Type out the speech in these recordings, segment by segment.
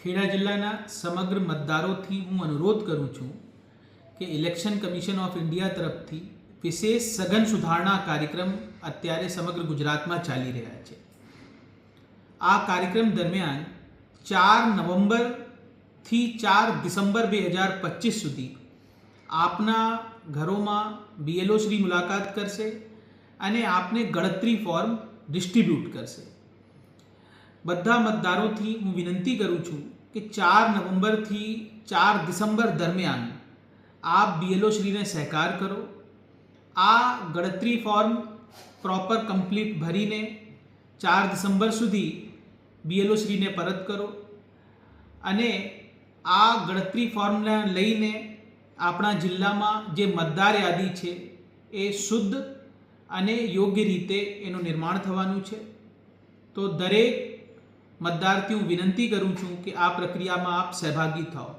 ખેડા જિલ્લાના સમગ્ર મતદારોથી હું અનુરોધ કરું છું કે ઇલેક્શન કમિશન ઓફ ઇન્ડિયા તરફથી વિશેષ સઘન સુધારણા કાર્યક્રમ અત્યારે સમગ્ર ગુજરાતમાં ચાલી રહ્યા છે। આ કાર્યક્રમ દરમિયાન 4 નવેમ્બરથી 4 ડિસેમ્બર 2025 સુધી આપના ઘરોમાં બીએલઓ શ્રી મુલાકાત કરશે અને આપને ગણતરી ફોર્મ ડિસ્ટ્રીબ્યુટ કરશે। બધા મતદારોથી હું વિનંતી કરું છું કે 4 નવેમ્બરથી 4 ડિસેમ્બર દરમિયાન આપ બીએલઓ શ્રીને સહકાર કરો। આ ગણતરી ફોર્મ પ્રોપર કમ્પ્લીટ ભરીને 4 ડિસેમ્બર સુધી બીએલઓ શ્રીને પરત કરો અને આ ગણતરી ફોર્મને લઈને આપણા જિલ્લામાં જે મતદાર યાદી છે એ શુદ્ધ અને યોગ્ય રીતે એનું નિર્માણ થવાનું છે। તો દરેક મતદારથી હું વિનંતી કરું છું કે આ પ્રક્રિયામાં આપ સહભાગી થાઓ।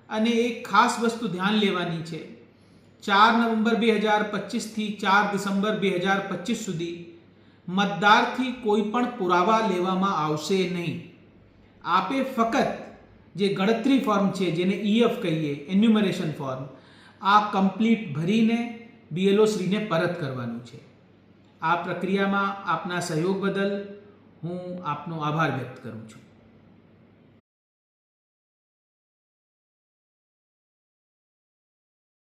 અને એક ખાસ વસ્તુ ધ્યાન લેવાની છે, 4 નવેમ્બર 2025થી 4 ડિસેમ્બર 2025 સુધી મતદારથી કોઈ પણ પુરાવા લેવામાં આવશે નહીં। આપે ફક્ત જે ગણતરી ફોર્મ છે, જેને ઈએફ કહીએ, એન્યુમરેશન ફોર્મ, આ કમ્પ્લીટ ભરીને બીએલઓ શ્રીને પરત કરવાનું છે। આ પ્રક્રિયામાં આપના સહયોગ બદલ હું આપનો આભાર વ્યક્ત કરું છું।